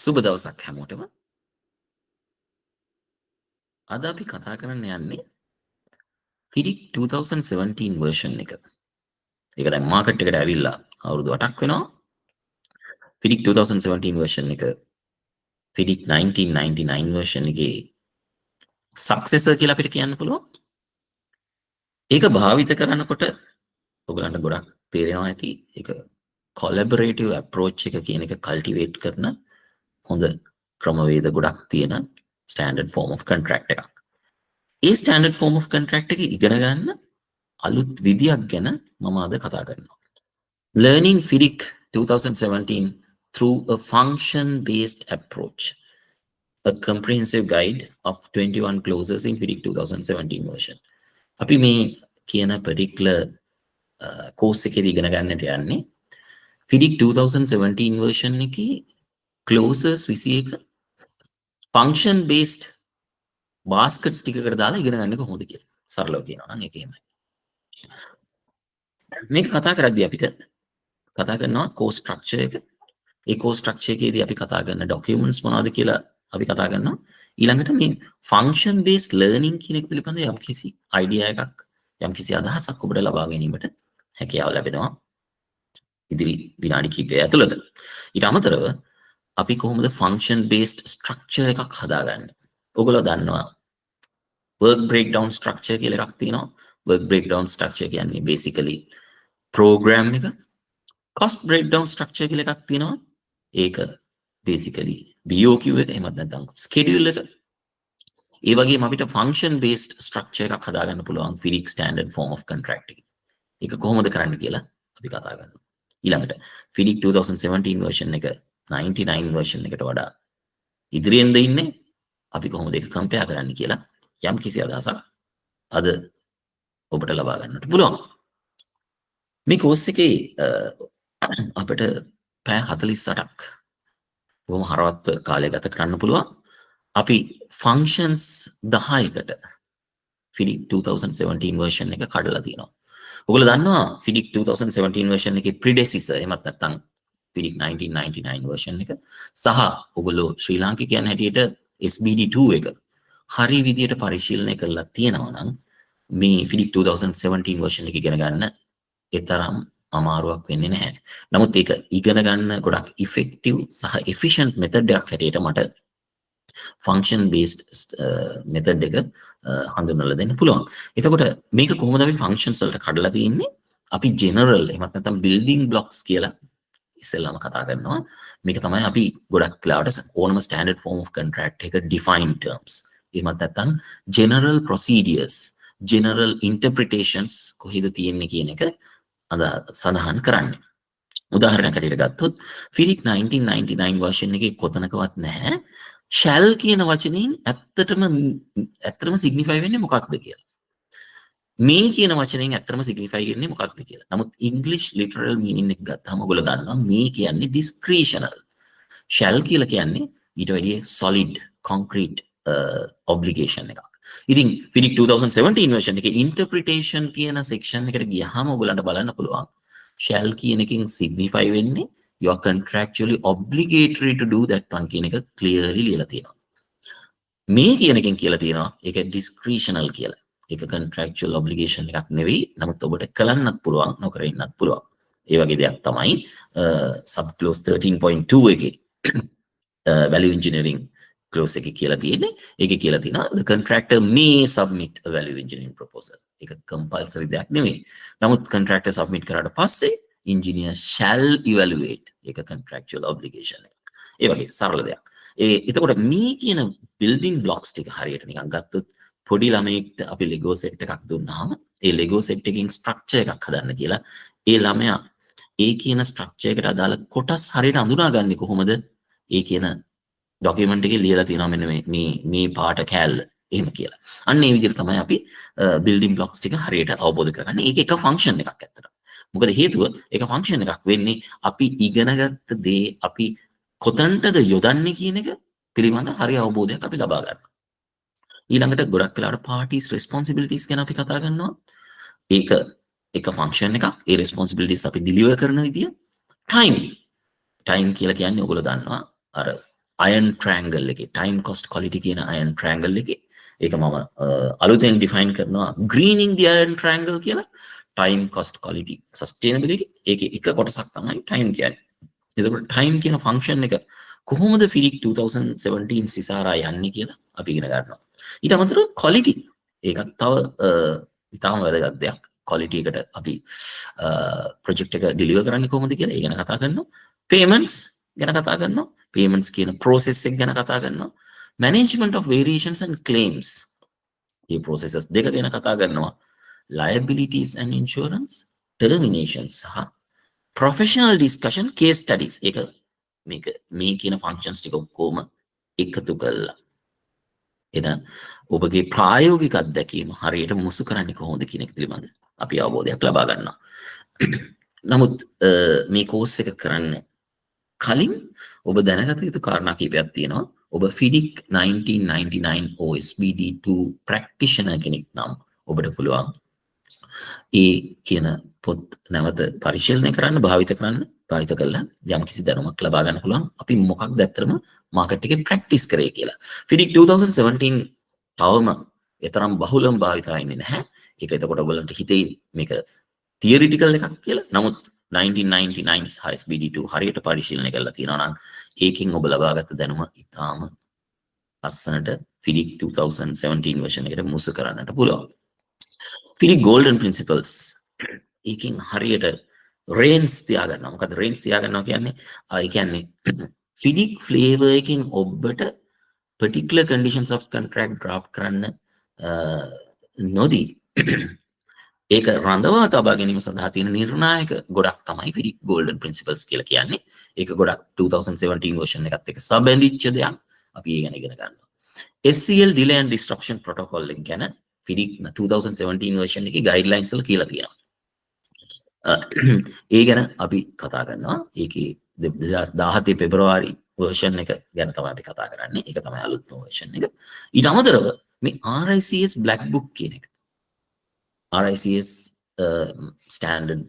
සුබ දවසක් හැමෝටම. අද අපි කතා කරන්න යන්නේ FIDIC 2017 version එක. ඒක දැන් මාකට් එකට ඇවිල්ලා අවුරුදු 8ක් වෙනවා. FIDIC 2017 version එක FIDIC 1999 version එකේ successor කියලා අපිට කියන්න පුළුවන්. ඒක භාවිත කරනකොට ඔයගලන්ට ගොඩක් තේරෙනවා ඇති. ඒක collaborative approach එක කියන එක cultivate කරන හොඳ ක්‍රමවේද ගොඩක් තියෙන standard form of contract එකක්. ඒ ස්ටෑන්ඩඩ් ෆෝම් of contract එක ඉගෙන ගන්න අලුත් විදියක් ගැන මම අද කතා කරනවා. Learning FIDIC 2017 through a function-based approach. A comprehensive guide of 21 clauses in FIDIC 2017 version. අපි මේ කියන particular course එකේදී ඉගෙන ගන්නට යන්නේ FIDIC 2017 version එකේ clauses 21 function-based baskets ටිකකට දාලා ඉගෙන ගන්න කොහොමද කියලා. සරලව කියනවා නම් ඒක එහෙමයි. මේක කතා කරද්දී අපිට කතා කරනවා course structure එක. ඒ course structure එකේදී අපි කතා කරන documents මොනවද කියලා අපි කතා කරනවා. ඊළඟට මේ function based learning කියන එක පිළිබඳව යම්කිසි idea එකක් යම්කිසි අදහසක් ඔබට ලබා ගැනීමට හැකියාව ලැබෙනවා. ඉදිරි විනාඩි කිහිපය ඇතුළත. ඊට අමතරව අපි කොහොමද function based structure එකක් හදාගන්නේ? ඔයගොල්ලෝ දන්නවා work breakdown structure කියලා එකක් තියෙනවා. work breakdown structure කියන්නේ basically program එක. cost breakdown structure කියලා එකක් තියෙනවා. ඒක basically BOQ එක එහෙමත් නැත්නම් schedule එක. ඒ වගේම අපිට function based structure එකක් හදාගන්න පුළුවන් FIDIC standard form of contract එකේ. ඒක කොහොමද කරන්න කියලා අපි කතා කරනවා. ඊළඟට FIDIC 2017 version එක 99 version එකට වඩා ඉදිරියෙන්ද ඉන්නේ. අපි කොහොමද ඒක compare කරන්න කියලා යම් කිසි අදහසක් අද ඔබට ලබා ගන්නට පුළුවන්. මේ කෝස් එකේ අපිට පැය 48ක් බොහොම හරවත් කාලය ගත කරන්න පුළුවන්. අපි functions 10කට FIDIC 2017 version එක කඩලා තියෙනවා. ඔයගොල්ලෝ දන්නවා FIDIC 2017 version එකේ predecessor එහෙමත් නැත්නම් FIDIC 1999 version එක සහ ඔයගොල්ලෝ ශ්‍රී ලාංකිකයන් හැටියට SBD2 එක හරි විදියට පරිශීලනය කරලා තියෙනවා නම් මේ FIDIC 2017 version එක ඉගෙන ගන්න ඒ තරම් අමාරුවක් වෙන්නේ නැහැ. නමුත් ඒක ඉගෙන ගන්න ගොඩක් effective සහ efficient method එකක් හැටියට මට function based method එක හඳුන්වලා දෙන්න පුළුවන්. එතකොට මේක කොහොමද අපි functions වලට කඩලා තියෙන්නේ? අපි general එහෙමත් නැත්නම් building blocks කියලා ඉස්සෙල්ලාම කතා කරනවා. මේක තමයි අපි ගොඩක් වෙලාවට ඕනම standard form of contract එක defined terms. එහෙමත් නැත්නම් general procedures, general interpretations කොහෙද තියෙන්නේ කියන එක අද සඳහන් කරන්නේ. උදාහරණයක් හැටියට ගත්තොත් FIDIC 1999 version එකේ කොතනකවත් නැහැ shall කියන වචنين ඇත්තටම signify වෙන්නේ මොකක්ද කියලා. මේ කියන වචනයෙන් ඇත්තටම signify වෙන්නේ මොකක්ද කියලා. නමුත් English literal meaning එක ගත්තාම ඔයගොල්ලෝ දන්නවා මේ කියන්නේ discretional. shall කියලා කියන්නේ ඊට වැඩිය solid, concrete obligation එකක්. ඉතින් FIDIC 2017 version එකේ interpretation කියන section එකට ගියහම ඔයගොල්ලන්ට බලන්න පුළුවන් shall කියන එකෙන් signify වෙන්නේ you are contractually obligatory to do that one කියන එක clearly ලියලා තියෙනවා. මේ කියන එකෙන් කියලා තියෙනවා ඒක discretional කියලා. ඒක contractual obligation එකක් නෙවෙයි. නමුත් ඔබට කරන්නත් පුළුවන්, නොකර ඉන්නත් පුළුවන්. ඒ වගේ දෙයක් තමයි sub clause 13.2 එකේ value engineering clause එකේ කියලා තියෙන්නේ. ඒකේ කියලා තියෙනවා the contractor may submit a value engineering proposal. ඒක compulsory දෙයක් නෙවෙයි. නමුත් contractor submit කරාට පස්සේ engineer shall evaluate. ඒක contractual obligation එක. ඒ වගේ සරල දෙයක්. එතකොට මේ කියන building blocks ටික හරියට නිකන් ගත්තොත් පොඩි ළමයෙක්ට අපි Lego set එකක් දුන්නාම ඒ Lego set එකකින් structure එකක් හදන්න කියලා ඒ ළමයා ඒ කියන structure එකට අදාළ කොටස් හරියට අඳුනාගන්නේ කොහොමද? ඒ කියන document එකේ ලියලා තියෙනවා මෙන්න මේ පාට කෑල්ල එහෙම කියලා. අන්න ඒ විදිහට තමයි අපි building blocks ටික හරියට අවබෝධ කරගන්නේ. ඒක එක function එකක් ඇත්තට. මොකද හේතුව ඒක function එකක් වෙන්නේ අපි ඉගෙනගත්ත දේ අපි කොතනටද යොදන්නේ කියන එක පිළිබඳ හරි අවබෝධයක් අපි ලබා ගන්නවා. ඊළඟට ගොඩක් වෙලාවට parties responsibilities ගැන අපි කතා කරනවා. ඒක එක function එකක්. ඒ responsibilities අපි deliver කරන විදිය time කියලා කියන්නේ ඔයගොල්ලෝ දන්නවා අර අයන් ට්‍රෑන්ගල් එකේ ටයිම් කොස්ට් කොලිටි කියන අයන් ට්‍රෑන්ගල් එකේ ඒක මම අලුතෙන් ඩිෆයින් කරනවා ග්‍රීනින් දී අයන් ට්‍රෑන්ගල් කියලා ටයිම් කොස්ට් කොලිටි සස්ටේනබිලිටි ඒකේ එක කොටසක් තමයි ටයිම් කියන්නේ. එතකොට ටයිම් කියන ෆන්ක්ෂන් එක කොහොමද ෆිලික් 2017 සිසාරා යන්නේ කියලා අපි ඉගෙන ගන්නවා. ඊට අමතරව කොලිටි ඒකත් තව ඉතාම වැදගත් දෙයක්. කොලිටි එකට අපි ප්‍රොජෙක්ට් එක ඩිලිවර් කරන්නේ කොහොමද කියලා ඒ ගැන කතා කරනවා. පේමන්ට්ස් ගැන කතා කරනවා. payments කියන process එක ගැන කතා කරනවා. management of variations and claims මේ processes දෙක ගැන කතා කරනවා. liabilities and insurance terminations සහ professional discussion case studies ඒක මේ කියන functions ටික ඔක්කොම එකතු කරලා එන ඔබගේ ප්‍රායෝගික අත්දැකීම හරියට මුසු කරන්නේ කොහොමද කියන එක පිළිබඳ අපි අවබෝධයක් ලබා ගන්නවා. නමුත් මේ course එක කරන්න කලින් ඔබ දැනගත යුතු කාරණා කීපයක් තියෙනවා. ඔබ FIDIC 1999 OSBD2 practitioner කෙනෙක් නම් ඔබට පුළුවන් ඒ කියන පොත් නැවත පරිශීලනය කරන්න භාවිත කරලා යම්කිසි දැනුමක් ලබා ගන්න පුළුවන්. අපි මොකක්ද ඇත්තටම මාකට් එකේ ප්‍රැක්ටිස් කරේ කියලා. FIDIC 2017 තවම ඒතරම් බහුලව භාවිත වෙන්නේ නැහැ. ඒක එතකොට ඔයගලන්ට හිතේ මේක තියරිටිකල් එකක් කියලා. නමුත් 1999 HSBD2 හරියට පරිශීලනය කරලා තියෙනවා නම් ඒකෙන් ඔබ ලබාගත් දැනුම ඉතාම ලස්සනට FIDIC 2017 version එකට මුසු කරන්නට පුළුවන්. FIDIC golden principles ඒකෙන් හරියට රේන්ස් තියාගන්නවා. මොකද රේන්ස් තියාගන්නවා කියන්නේ ඒ කියන්නේ FIDIC flavor එකෙන් ඔබට particular conditions of contract draft කරන්න නොදී ඒක රඳවා තබා ගැනීම සඳහා තියෙන නිර්ණායක ගොඩක් තමයි FIDIC golden principles කියලා කියන්නේ. ඒක ගොඩක් 2017 version එකත් එක්ක සම්බන්ධිච්ච දෙයක්. අපි ඒ ගැන ඉගෙන ගන්නවා. SCL delay and disruption protocol එක ගැන FIDIC 2017 version එකේ guidelines වල කියලා තියෙනවා. ඒ ගැන අපි කතා කරනවා. ඒකේ 2017 පෙබරවාරි version එක ගැන තමයි අපි කතා කරන්නේ. ඒක තමයි අලුත්ම version එක. ඊට අමතරව මේ RICS black book කියන එක RICS standard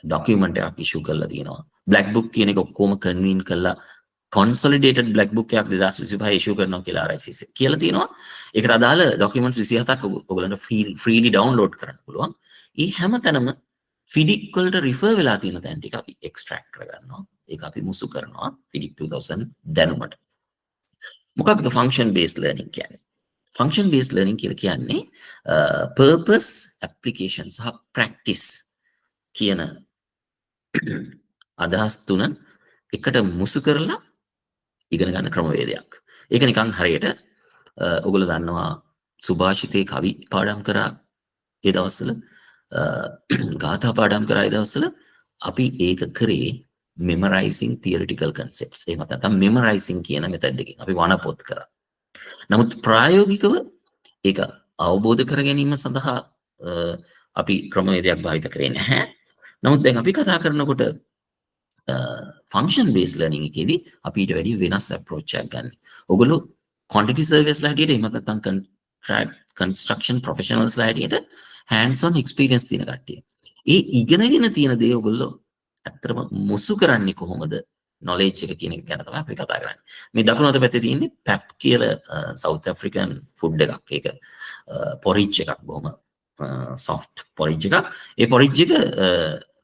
document එකක් issue කරලා තියෙනවා. black book කියන එක ඔක්කොම convene කරලා consolidated black book එකක් 2025 issue කරනවා කියලා RICS කියලා තියෙනවා. ඒකට අදාළ documents 27ක් ඔයගලන්ට freely download කරන්න පුළුවන්. ඒ හැමතැනම FIDIC වලට refer වෙලා තියෙන තැන් ටික අපි extract කරගන්නවා. ඒක අපි මුසු කරනවා FIDIC 2000 දැනුමට. මොකක්ද function based learning කියන්නේ? function based learning කියලා කියන්නේ purpose application සහ practice කියන අදහස් තුන එකට මුසු කරලා ඉගෙන ගන්න ක්‍රමවේදයක්. ඒක නිකන් හරියට ඔයගොල්ලෝ දන්නවා සුභාෂිතේ කවි පාඩම් කරා ඒ දවස්වල ගාථා පාඩම් කරා ඒ දවස්වල අපි ඒක කරේ memorizing theoretical concepts. එහෙම නැත්නම් memorizing කියන method එකකින් අපි වනපොත් කරා. නමුත් ප්‍රායෝගිකව ඒක අවබෝධ කර ගැනීම සඳහා අපි ක්‍රමවේදයක් භාවිත කරේ නැහැ. නමුත් දැන් අපි කතා කරනකොට function based learning එකේදී අපි ඊට වැඩි වෙනස් approach එකක් ගන්න. ඔයගොල්ලෝ quantity surveys ලා හැටියට එහෙම නැත්නම් contract construction professionals ලා හැටියට hands on experience තියෙන කට්ටිය. ඒ ඉගෙනගෙන තියෙන දේ ඔයගොල්ලෝ ඇත්තටම මුසු කරන්නේ කොහොමද? knowledge එක කියන එක ගැන තමයි අපි කතා කරන්නේ. මේ දකුණු අත පැත්තේ තියෙන්නේ PAP කියලා South African food එකක්. ඒක porridge එකක් බොහොම soft porridge එකක්. ඒ porridge එක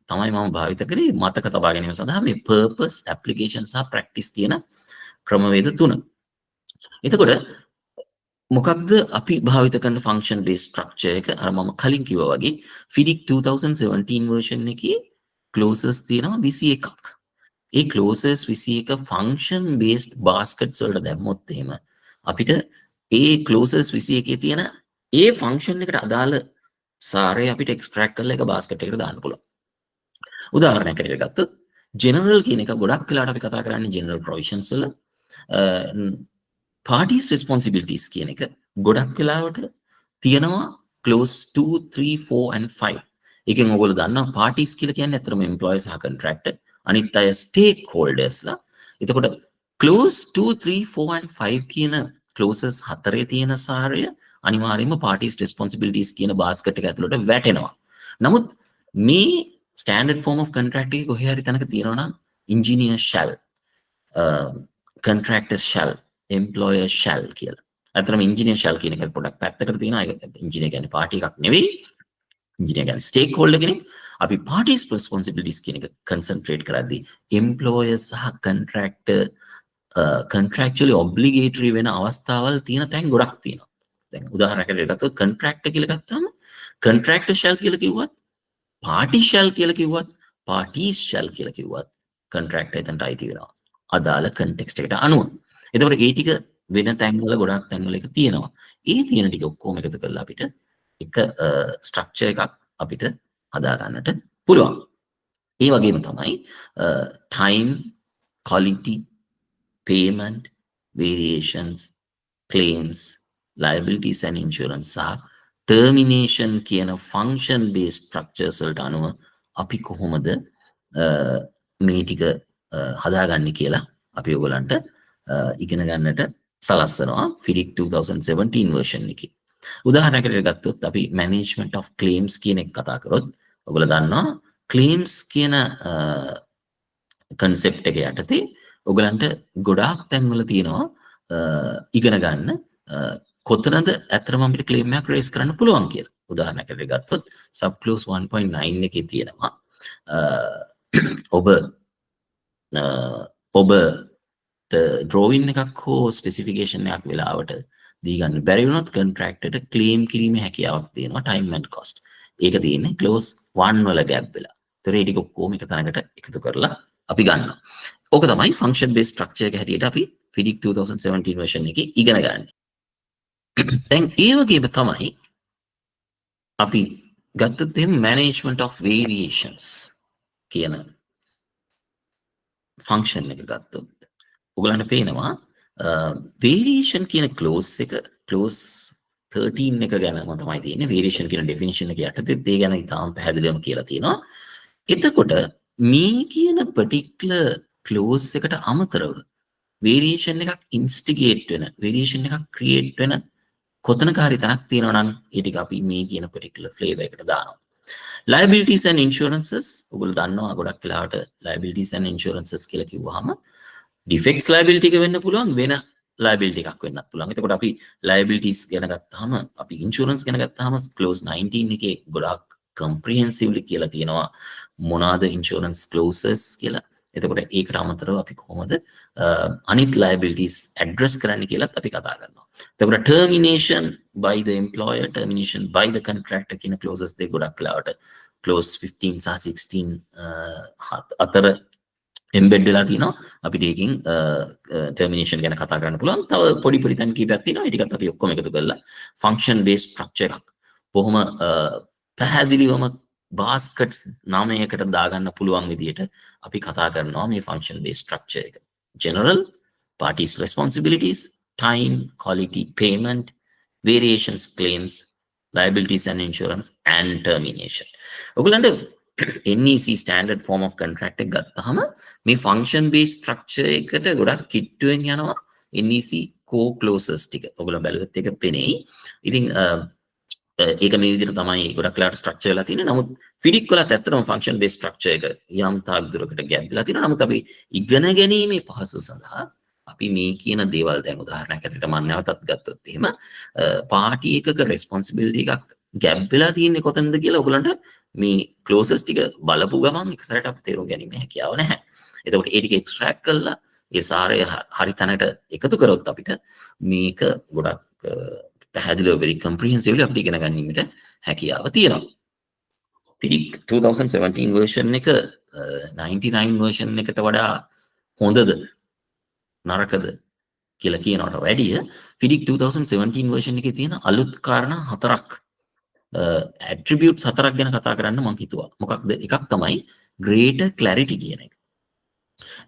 තමයි මම භාවිත කරේ මතක තබා ගැනීම සඳහා මේ purpose application සහ practice කියන ක්‍රමවේද තුන. එතකොට මොකක්ද අපි භාවිත කරන function based structure එක? අර මම කලින් කිව්වා වගේ FIDIC 2017 version එකේ clauses තියෙනවා 21ක්. ඒ clauses 21 function based baskets වලට දැම්මොත් එහෙම අපිට ඒ clauses 21 තියෙන ඒ function එකට අදාළ සාරය අපිට extract කරලා එක basket එකකට දාන්න පුළුවන්. උදාහරණයක් ඇරෙන්න ගත්තොත් general කියන එක ගොඩක් වෙලාවට අපි කතා කරන්නේ general provisions වල parties responsibilities කියන එක ගොඩක් වෙලාවට තියෙනවා clause 2 3 4 and 5. එකෙන් ඔයගොල්ලෝ දන්නවා parties කියලා කියන්නේ අතරම employer සහ contractor අනිත් අය stakeholders ලා. එතකොට clause 2 3 4 and 5 කියන clauses හතරේ තියෙන සාරය අනිවාර්යයෙන්ම parties responsibilities කියන basket එක ඇතුළට වැටෙනවා. නමුත් මේ standard form of contract එකේ කොහේ හරි තැනක තියෙනවා නම් engineer shall contractor shall, employer shall කියලා. අතරම engineer shall කියන එක පොඩක් පැත්තකට තියෙනවා. engineer කියන්නේ party එකක් නෙවෙයි. engineer කියන්නේ stakeholder කෙනෙක්. අපි parties responsibilities කියන එක concentrate කරද්දී employer සහ contractor contractually obligatory වෙන අවස්ථාවල් තියෙන තැන් ගොඩක් තියෙනවා. දැන් උදාහරණයකට ගත්තොත් contractor කියලා ගත්තාම contractor shall කියලා කිව්වත් party shall කියලා කිව්වත් parties shall කියලා කිව්වත් contractor එතනට අයිති වෙනවා. අදාළ context එකට අනුව. එතකොට ඒ ටික වෙන තැන්වල ගොඩක් තැන්වල එක තියෙනවා. ඒ තියෙන ටික ඔක්කොම එකතු කරලා අපිට එක ස්ට්‍රක්චර් එකක් අපිට හදා ගන්නට පුළුවන්. ඒ වගේම තමයි time, quality, payment, variations, claims, liabilities and insurance සහ termination කියන function based structures වලට අනුව අපි කොහොමද මේ ටික හදාගන්නේ කියලා අපි ඔයගලන්ට ඉගෙන ගන්නට සලස්වනවා FIDIC 2017 version එකේ. උදාහරණයකට ගත්තොත් අපි management of claims කියන එක කතා කරොත් ඔයගොල්ලෝ දන්නවා claims කියන concept එක යටතේ ඔයගලන්ට ගොඩාක් තැන්වල තියෙනවා ඉගෙන ගන්න කොතනද ඇත්තටම අපිට claim එකක් raise කරන්න පුළුවන් කියලා. උදාහරණයකට ගත්තොත් sub clause 1.9 එකේ තියෙනවා ඔබ drawing එකක් හෝ specification එකක් වෙලාවට දී ගන්න බැරි වුණොත් contractor ට claim කිරීමේ හැකියාවක් තියෙනවා time and cost. ඒක තියෙන්නේ clause 1 වල gap වෙලා. ඒතර ඒ ටික ඔක්කොම එක තැනකට එකතු කරලා අපි ගන්නවා. ඕක තමයි function based structure එක හැටියට අපි FIDIC 2017 version එකේ ඉගෙන ගන්න. දැන් ඒ වගේම තමයි අපි ගත්තොත් එහෙනම් management of variations කියන function එක ගත්තොත් ඔයගලන්ට පේනවා variation කියන clause එක clause 13 එක ගැනම තමයි තියෙන්නේ. variation කියන definition එක යටතේ ඒ ගැන ඉතාම පැහැදිලිවම කියලා තියෙනවා. එතකොට මේ කියන particular clause එකට අමතරව variation එකක් instigate වෙන variation එකක් create වෙන කොතනක හරි තැනක් තියෙනවා නම් ඒ ටික අපි මේ කියන particular flavor එකට දානවා. liabilities and insurances ඔයගොල්ලෝ දන්නවා ගොඩක් වෙලාවට liabilities and insurances කියලා කිව්වහම defects liability එක වෙන්න පුළුවන් වෙන liability එකක් වෙන්නත් පුළුවන්. එතකොට අපි liabilities ගැන ගත්තාම අපි insurance ගැන ගත්තාම clause 19 එකේ ගොඩක් comprehensively කියලා තියෙනවා මොනවාද insurance clauses කියලා. එතකොට ඒකට අමතරව අපි කොහොමද අනිත් liabilities address කරන්න කියලාත් අපි කතා කරනවා. එතකොට termination by the employer, termination by the contractor කියන clauses දෙක ගොඩක් වෙලාවට clause 15 සහ 16 අතර embed වෙලා තියෙනවා. අපිට ඒකෙන් termination ගැන කතා කරන්න පුළුවන්. තව පොඩි පොඩි තැන් කීපයක් තියෙනවා. ඒ ටිකත් අපි ඔක්කොම එකතු කරලා function based structure එකක් බොහොම පැහැදිලිවම baskets 9කට දාගන්න පුළුවන් විදිහට අපි කතා කරනවා මේ function based structure එක. General, parties responsibilities, time, quality, payment, variations, claims, liabilities and insurance and termination. ඔයගලන්ට NEC standard form of contract එක ගත්තාම මේ function based structure එකට ගොඩක් කිට්ටුවෙන් යනවා NEC core clauses ටික. ඔයගොල්ලෝ බැලුවොත් ඒක පෙනෙයි. ඉතින් ඒක මේ විදිහට තමයි ගොඩක් වෙලාවට ස්ට්‍රක්චර් වෙලා තියෙන්නේ. නමුත් FIDIC වලත් ඇත්තටම ෆන්ක්ෂන් බේස් ස්ට්‍රක්චර් එක යම් තාක් දුරකට ගැප් වෙලා තියෙනවා. නමුත් අපි ඉගෙන ගැනීමේ පහසු සඳහා අපි මේ කියන දේවල් දැන් උදාහරණයක් ඇරෙට මම නැවතත් ගත්තොත් එහෙම පාටි එකක රෙස්පොන්සිබිලිටි එකක් ගැප් වෙලා තියෙන්නේ කොතනද කියලා ඔයගලන්ට මේ ක්ලෝසස් ටික බලපු ගමන් එක සැරේට අපි තේරුම් ගැනීම හැකියාව නැහැ. එතකොට ඒ ටික එක්ස්ට්‍රැක්ට් කරලා ඒ සාරය හරි තැනට එකතු කරොත් අපිට මේක ගොඩක් පැහැදිලිව very comprehensively අපිට ඉගෙන ගැනීමට හැකියාව තියෙනවා. FIDIC 2017 version එක 99 version එකට වඩා හොඳද නරකද කියලා කියනවට වැඩිය FIDIC 2017 version එකේ තියෙන අලුත් කාරණා හතරක් attributes හතරක් ගැන කතා කරන්න මම හිතුවා. මොකක්ද? එකක් තමයි greater clarity කියන එක.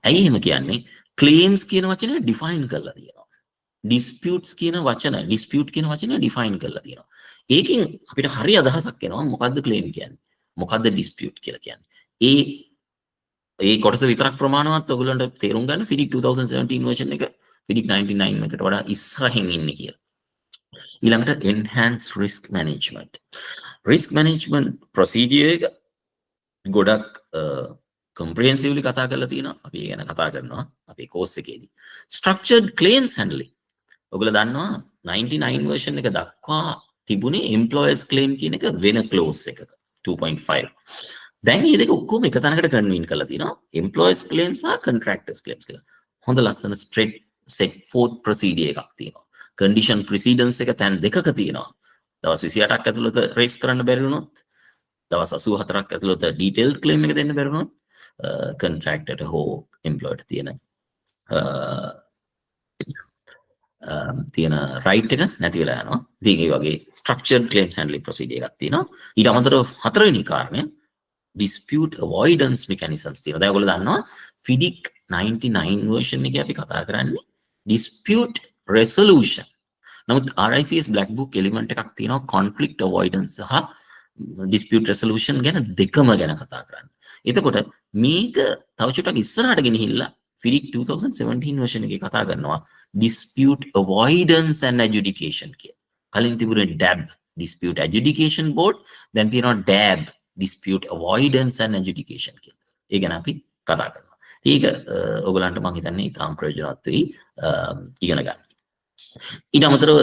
ඇයි එහෙම කියන්නේ? claims කියන වචනේ define කරලා තියෙනවා. disputes කියන වචන define කරලා තියෙනවා. ඒකෙන් අපිට හරි අදහසක් එනවා මොකද්ද claim කියන්නේ? මොකද්ද dispute කියලා කියන්නේ? ඒ කොටස විතරක් ප්‍රමාණවත් ඔයගොල්ලන්ට තේරුම් ගන්න FIDIC 2017 version එක FIDIC 99 එකට වඩා ඉස්සරහින් ඉන්නේ කියලා. ඊළඟට enhanced risk management procedure එක ගොඩක් comprehensively කතා කරලා තියෙනවා. අපි ඒ ගැන කතා කරනවා අපේ course එකේදී. structured claims handling. ඔයගොල්ලෝ දන්නවා 99 version එක දක්වා තිබුණේ employers claim කියන එක වෙන clause එකක 2.5. දැන් මේ දෙක ඔක්කොම එක තැනකට කන්වීන් කරලා තියෙනවා. employers claims සහ contractors claims කියලා. හොඳ ලස්සන straight set forth procedure එකක් තියෙනවා. condition precedence එක තැන් දෙකක තියෙනවා. දවස් 28ක් ඇතුළත රේස් කරන්න බැරි වුණොත්, දවස් 84ක් ඇතුළත detailed claim එක දෙන්න බැරි වුණොත් contractor හෝ employed තියෙන තියෙන right එක නැති වෙලා යනවා. ඉතින් ඒ වගේ structured claims handling procedure එකක් තියෙනවා. ඊට අමතරව හතරවෙනි කාරණය dispute avoidance mechanisms තියෙනවා. දැන් ඔයගොල්ලෝ දන්නවා FIDIC 99 version එකේ අපි කතා කරන්නේ dispute resolution. නමුත් RICS black book element එකක් තියෙනවා conflict avoidance සහ dispute resolution ගැන දෙකම ගැන කතා කරන්න. එතකොට මේක තව චුට්ටක් ඉස්සරහට ගෙනහිල්ලා FIDIC 2017 version එකේ කතා කරනවා dispute avoidance and adjudication කියලා. කලින් තිබුණේ DAB dispute adjudication board, දැන් තියෙනවා DAB dispute avoidance and adjudication කියලා. ඒ ගැන අපි කතා කරනවා. ඒක ඔයගලන්ට මම හිතන්නේ ඉතාම ප්‍රයෝජනවත් වෙයි ඉගෙන ගන්න. ඊට අමතරව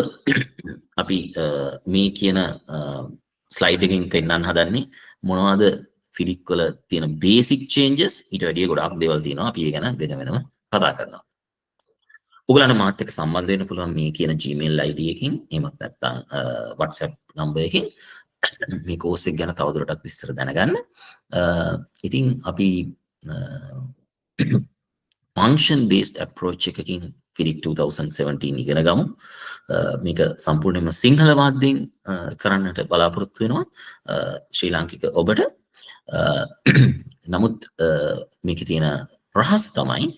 අපි මේ කියන ස්ලයිඩ් එකකින් පෙන්නන්න හදන්නේ මොනවද FIDIC වල තියෙන බේසික් චේන්ජස්. ඊට වැඩිය ගොඩාක් දේවල් තියෙනවා. අපි ඒ ගැන වෙනම කතා කරනවා. ඔයගලන්ට මාත් එක්ක සම්බන්ධ වෙන්න පුළුවන් මේ කියන Gmail ID එකකින්, එහෙමත් නැත්නම් WhatsApp number එකකින් මේ course එක ගැන තවදුරටත් විස්තර දැනගන්න. ඉතින් අපි function based approach එකකින් FIDIC 2017 ඉගෙන ගමු. මේක සම්පූර්ණයෙන්ම සිංහල මාධ්‍යයෙන් කරන්නට බලාපොරොත්තු වෙනවා ශ්‍රී ලාංකික ඔබට. නමුත් මේකේ තියෙන රහස තමයි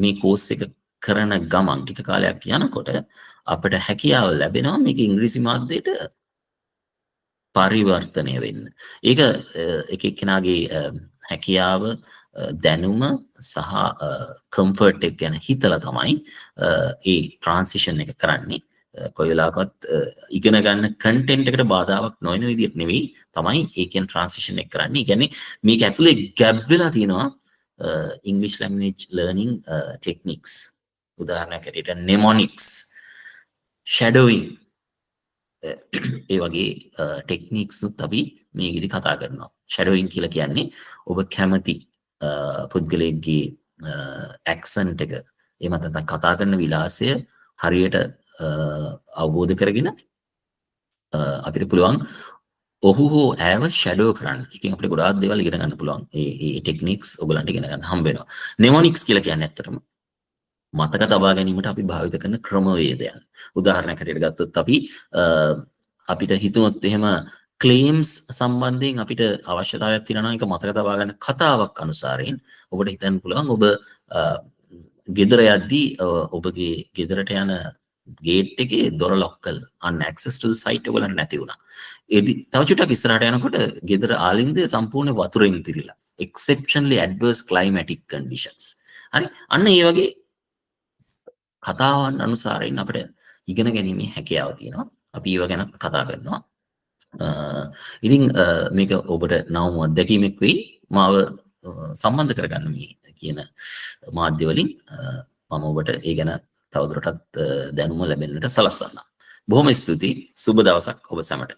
මේ course එක කරන ගමන් ටික කාලයක් යනකොට අපිට හැකියාව ලැබෙනවා මේක ඉංග්‍රීසි මාධ්‍යයට පරිවර්තනය වෙන්න. ඒක එක එක්කෙනාගේ හැකියාව, දැනුම සහ කම්ෆර්ට් එක ගැන හිතලා තමයි ඒ ට්‍රාන්සිෂන් එක කරන්නේ. කොයි වෙලාවකත් ඉගෙන ගන්න කන්ටෙන්ට් එකට බාධාවක් නොවන විදිහට නෙවෙයි තමයි ඒකෙන් ට්‍රාන්සිෂන් එක කරන්නේ. ඒ කියන්නේ මේක ඇතුලේ ගැප් වෙලා තියෙනවා English language learning techniques. උදාහරණයක් ඇරෙට mnemonics, shadowing ඒ වගේ ටෙක්නික්ස් නුත් අපි මේකෙදි කතා කරනවා. shadowing කියලා කියන්නේ ඔබ කැමති පුද්ගලයෙක්ගේ accent එක එහෙම නැත්නම් කතා කරන විලාසය හරියට අවබෝධ කරගෙන අපිට පුළුවන් ඔහු හෝ ඇයව ෂැඩෝ කරන්න. එකෙන් අපිට ගොඩාක් දේවල් ඉගෙන ගන්න පුළුවන්. ඒ ටෙක්නික්ස් ඔයගලන්ට ඉගෙන ගන්න හම්බ වෙනවා. mnemonics කියලා කියන්නේ ඇත්තටම මතක තබා ගැනීමට අපි භාවිත කරන ක්‍රමවේදයන්. උදාහරණයක් හැටියට ගත්තොත් අපි අපිට හිතුනොත් එහෙම ක්ලේම්ස් සම්බන්ධයෙන් අපිට අවශ්‍යතාවයක් තියෙනවා නම් ඒක මතක තබා ගන්න කතාවක් අනුසාරයෙන් ඔබට හිතන්න පුළුවන් ඔබ ගෙදර යද්දී ඔබගේ ගෙදරට යන ගේට් එකේ දොර ලොක් කළා. access to the site ඔයගලන්ට නැති වුණා. ඒදි තව චුට්ටක් ඉස්සරහට යනකොට ගෙදර ආලින්දේ සම්පූර්ණ වතුරෙන් පිරීලා. exceptionally adverse climatic conditions. හරි. අන්න ඒ වගේ කතාවන් අනුසාරයෙන් අපිට ඉගෙන ගැනීමේ හැකියාව තියෙනවා. අපි ඒව ගැන කතා කරනවා. ඉතින් මේක ඔබට නවම අත්දැකීමක් වෙයි. මාව සම්බන්ධ කරගන්න මේ කියන මාධ්‍ය වලින් මම ඔබට ඒ ගැන තවදුරටත් දැනුම ලැබෙන්නට සලස්වන්නම්. බොහොම ස්තුතියි. සුබ දවසක් ඔබ සැමට.